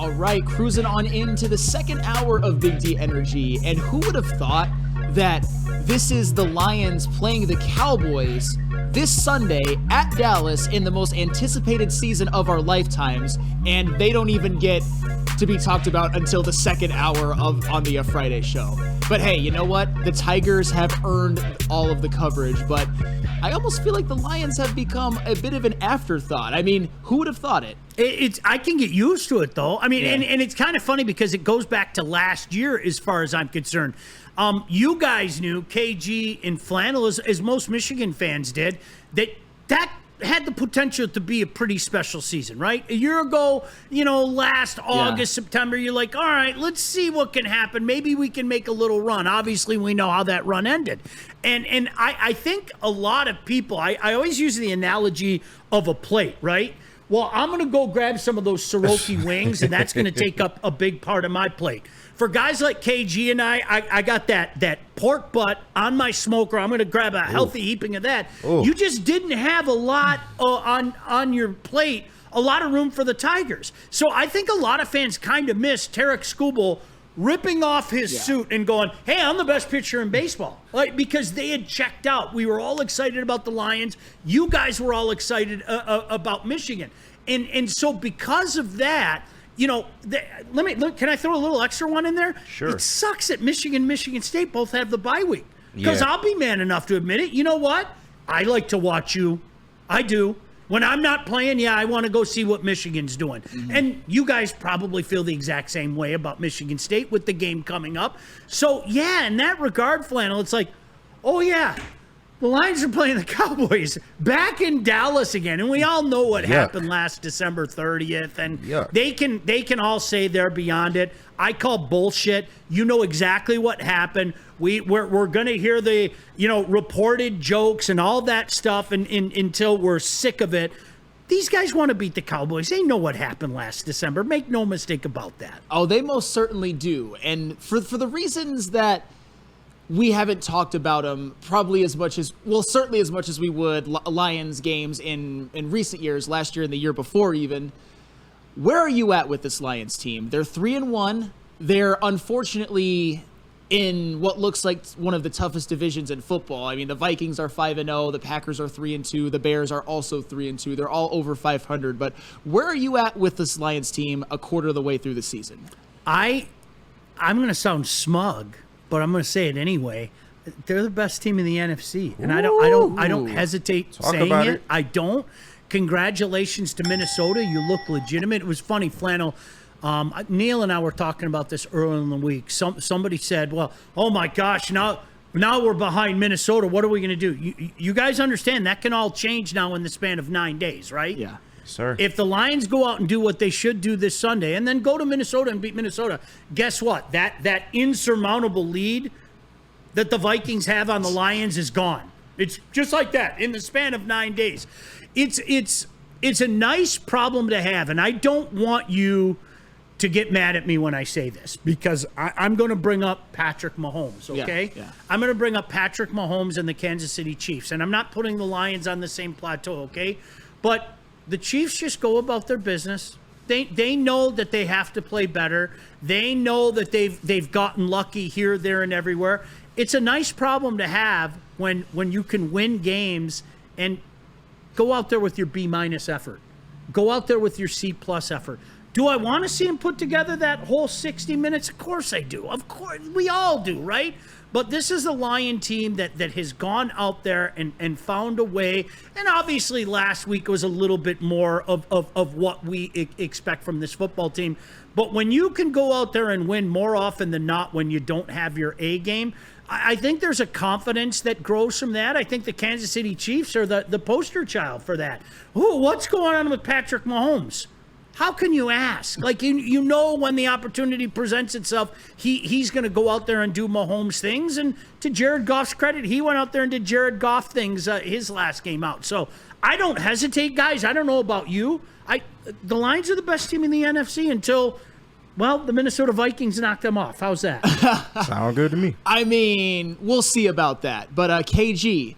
All right, cruising on into the second hour of Big D Energy. And who would have thought that this is the Lions playing the Cowboys this Sunday at Dallas in the most anticipated season of our lifetimes, and they don't even get to be talked about until the second hour on the Friday show. But hey, you know what? The Tigers have earned all of the coverage, but I almost feel like the Lions have become a bit of an afterthought. I mean, who would have thought it? I can get used to it, though. I mean, yeah. and it's kind of funny because it goes back to last year as far as I'm concerned. You guys knew, KG and Flannel, as most Michigan fans did, that had the potential to be a pretty special season, right? A year ago, last August, September, you're like, all right, let's see what can happen. Maybe we can make a little run. Obviously, we know how that run ended. And I think a lot of people, I always use the analogy of a plate, right? Well, I'm going to go grab some of those Soroki wings, and that's going to take up a big part of my plate. For guys like KG and I got that pork butt on my smoker. I'm going to grab a healthy heaping of that. Ooh. You just didn't have a lot on your plate, a lot of room for the Tigers. So I think a lot of fans kind of missed Tarek Skubal ripping off his suit and going, hey, I'm the best pitcher in baseball. Because they had checked out. We were all excited about the Lions. You guys were all excited about Michigan. And so because of that, can I throw a little extra one in there? Sure. It sucks that Michigan State both have the bye week. Because I'll be man enough to admit it. You know what? I like to watch you. I do. When I'm not playing, I want to go see what Michigan's doing. Mm-hmm. And you guys probably feel the exact same way about Michigan State with the game coming up. So, in that regard, Flannel, it's like, oh, yeah, the Lions are playing the Cowboys back in Dallas again. And we all know what happened last December 30th. And they can all say they're beyond it. I call bullshit. You know exactly what happened. We're going to hear the, reported jokes and all that stuff until we're sick of it. These guys want to beat the Cowboys. They know what happened last December. Make no mistake about that. Oh, they most certainly do. And for the reasons that we haven't talked about them probably certainly as much as we would Lions games in recent years, last year and the year before even. Where are you at with this Lions team? They're 3-1. They're unfortunately in what looks like one of the toughest divisions in football. I mean, the Vikings are 5-0, the Packers are 3-2, the Bears are also 3-2. They're all over 500. But where are you at with this Lions team a quarter of the way through the season? I'm going to sound smug, but I'm going to say it anyway. They're the best team in the NFC, and I don't hesitate saying it. I don't. Congratulations to Minnesota. You look legitimate. It was funny, Flannel. Neil and I were talking about this earlier in the week. Somebody said, well, oh my gosh, now we're behind Minnesota. What are we going to do? You guys understand that can all change now in the span of 9 days, right? Yeah. Sir. If the Lions go out and do what they should do this Sunday and then go to Minnesota and beat Minnesota, guess what? That insurmountable lead that the Vikings have on the Lions is gone. It's just like that in the span of 9 days. It's a nice problem to have, and I don't want you to get mad at me when I say this because I'm going to bring up Patrick Mahomes, okay? Yeah. I'm going to bring up Patrick Mahomes and the Kansas City Chiefs, and I'm not putting the Lions on the same plateau, okay? But the Chiefs just go about their business. They know that they have to play better. They know that they've gotten lucky here, there, and everywhere. It's a nice problem to have when you can win games and go out there with your B- effort. Go out there with your C+ effort. Do I want to see him put together that whole 60 minutes? Of course I do. Of course, we all do, right? But this is a Lion team that has gone out there and found a way. And obviously last week was a little bit more of what we expect from this football team. But when you can go out there and win more often than not when you don't have your A game, I think there's a confidence that grows from that. I think the Kansas City Chiefs are the poster child for that. Ooh, what's going on with Patrick Mahomes? How can you ask? Like, you know when the opportunity presents itself, he's going to go out there and do Mahomes things. And to Jared Goff's credit, he went out there and did Jared Goff things his last game out. So I don't hesitate, guys. I don't know about you. The Lions are the best team in the NFC until, well, the Minnesota Vikings knocked them off. How's that? Sound good to me. I mean, we'll see about that. But KG,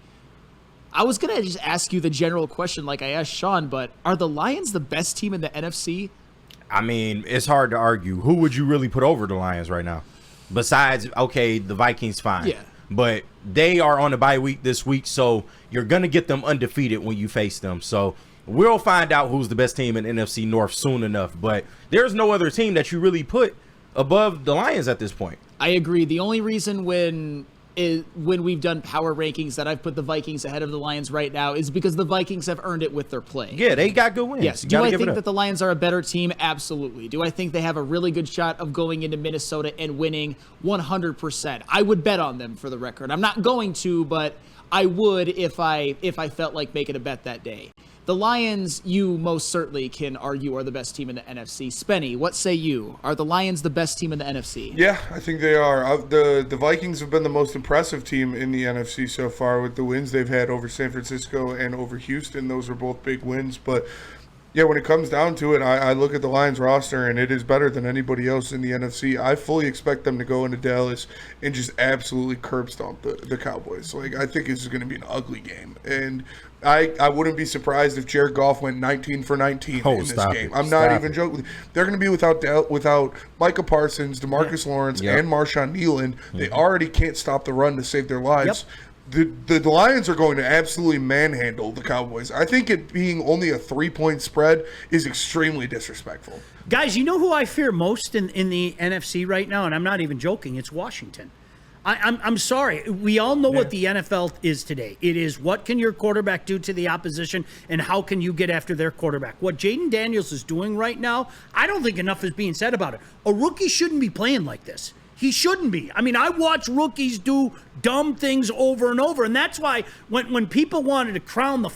I was going to just ask you the general question like I asked Sean, but are the Lions the best team in the NFC? I mean, it's hard to argue. Who would you really put over the Lions right now? Besides, okay, the Vikings, fine. Yeah. But they are on a bye week this week, so you're going to get them undefeated when you face them. So we'll find out who's the best team in NFC North soon enough. But there's no other team that you really put above the Lions at this point. I agree. The only reason when we've done power rankings that I've put the Vikings ahead of the Lions right now is because the Vikings have earned it with their play. Yeah, they got good wins. Yes. Do I think that the Lions are a better team? Absolutely. Do I think they have a really good shot of going into Minnesota and winning? 100%. I would bet on them, for the record. I'm not going to, but I would if I felt like making a bet that day. The Lions, you most certainly can argue, are the best team in the NFC. Spenny, what say you? Are the Lions the best team in the NFC? Yeah, I think they are. The Vikings have been the most impressive team in the NFC so far with the wins they've had over San Francisco and over Houston. Those were both big wins. But, yeah, when it comes down to it, I look at the Lions roster, and it is better than anybody else in the NFC. I fully expect them to go into Dallas and just absolutely curb stomp the Cowboys. Like, I think this is going to be an ugly game. And I wouldn't be surprised if Jared Goff went 19 for 19 in this game. I'm not even joking. They're going to be without Micah Parsons, DeMarcus Lawrence, and Marshawn Nealon. They already can't stop the run to save their lives. The Lions are going to absolutely manhandle the Cowboys. I think it being only a 3-point spread is extremely disrespectful. Guys, you know who I fear most in the NFC right now, and I'm not even joking, it's Washington. I'm sorry. We all know what the NFL is today. It is what can your quarterback do to the opposition and how can you get after their quarterback. What Jaden Daniels is doing right now, I don't think enough is being said about it. A rookie shouldn't be playing like this. He shouldn't be. I mean, I watch rookies do dumb things over and over, and that's why when people wanted to crown the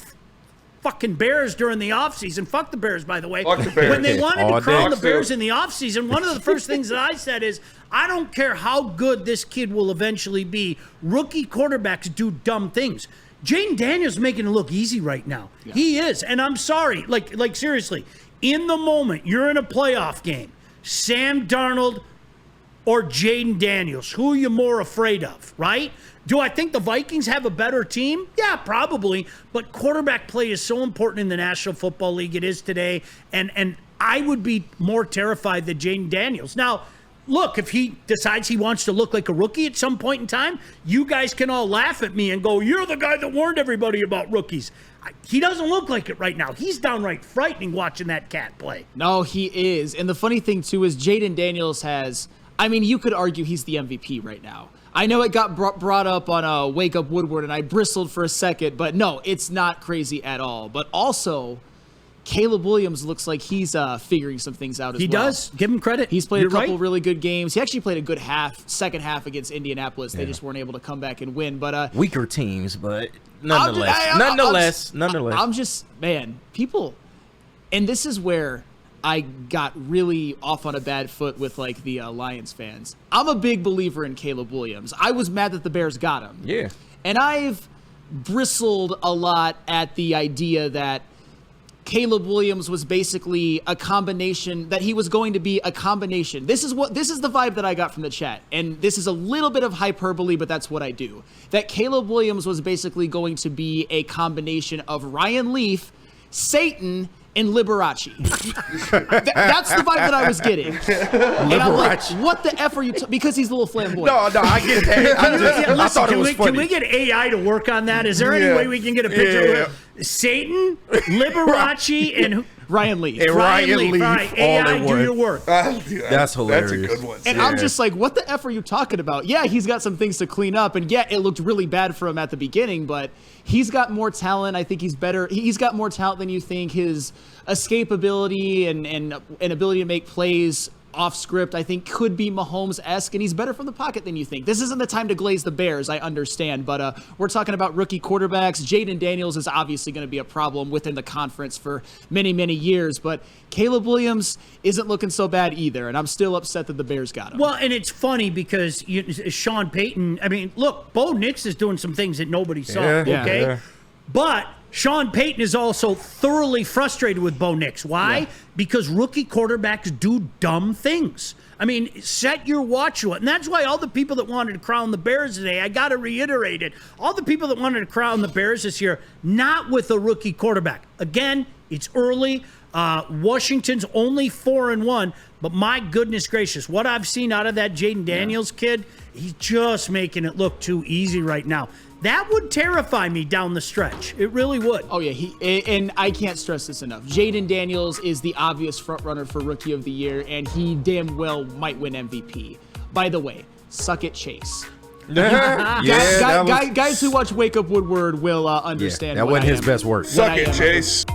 fucking Bears during the offseason. Fuck the Bears, by the way. Fuck the Bears. When they wanted to crown the Fuck Bears them. in the offseason, one of the first things that I said is, I don't care how good this kid will eventually be. Rookie quarterbacks do dumb things. Jaden Daniels making it look easy right now. Yeah. He is. And I'm sorry. Like seriously, in the moment, you're in a playoff game. Sam Darnold or Jaden Daniels, who are you more afraid of, right? Do I think the Vikings have a better team? Yeah, probably. But quarterback play is so important in the National Football League. It is today. And I would be more terrified than Jaden Daniels. Now, look, if he decides he wants to look like a rookie at some point in time, you guys can all laugh at me and go, you're the guy that warned everybody about rookies. He doesn't look like it right now. He's downright frightening watching that cat play. No, he is. And the funny thing, too, is Jaden Daniels has, I mean, you could argue he's the MVP right now. I know it got brought up on Wake Up Woodward, and I bristled for a second, but no, it's not crazy at all. But also, Caleb Williams looks like he's figuring some things out as well. He does. Give him credit. He's played a couple really good games. He actually played a good second half against Indianapolis. They just weren't able to come back and win. But weaker teams, but nonetheless. I'm just, man, people, and this is where I got really off on a bad foot with like the Lions fans. I'm a big believer in Caleb Williams. I was mad that the Bears got him. Yeah. And I've bristled a lot at the idea that Caleb Williams was basically a combination, that he was going to be a combination. This is the vibe that I got from the chat. And this is a little bit of hyperbole, but that's what I do. That Caleb Williams was basically going to be a combination of Ryan Leaf, Satan, and Liberace. That's the vibe that I was getting. And I'm like, what the F are you because he's a little flamboyant. No, I get that. I thought it was funny. Can we get AI to work on that? Is there any way we can get a picture of Satan, Liberace, and Ryan Leaf. And Ryan Leaf. All right, AI, do your work. That's hilarious. That's a good one. And I'm just like, what the F are you talking about? Yeah, he's got some things to clean up. And yeah, it looked really bad for him at the beginning, but he's got more talent. I think he's better. He's got more talent than you think. His escapability and ability to make plays off script, I think, could be Mahomes-esque, and he's better from the pocket than you think. This isn't the time to glaze the Bears, I understand, but we're talking about rookie quarterbacks. Jaden Daniels is obviously going to be a problem within the conference for many, many years, but Caleb Williams isn't looking so bad either, and I'm still upset that the Bears got him. Well, and it's funny because Sean Payton, I mean, look, Bo Nix is doing some things that nobody saw, okay? Yeah. But Sean Payton is also thoroughly frustrated with Bo Nix. Why? Yeah. Because rookie quarterbacks do dumb things. I mean, set your watch to it. And that's why all the people that wanted to crown the Bears today, I got to reiterate it, all the people that wanted to crown the Bears this year, not with a rookie quarterback. Again, it's early. Washington's only 4-1, but my goodness gracious, what I've seen out of that Jaden Daniels kid, he's just making it look too easy right now. That would terrify me down the stretch. It really would. Oh, yeah. And I can't stress this enough. Jaden Daniels is the obvious front runner for Rookie of the Year, and he damn well might win MVP. By the way, suck it, Chase. Yeah, Guys who watch Wake Up Woodward will understand. that what wasn't I his am- best work. what Suck I it, am. Chase.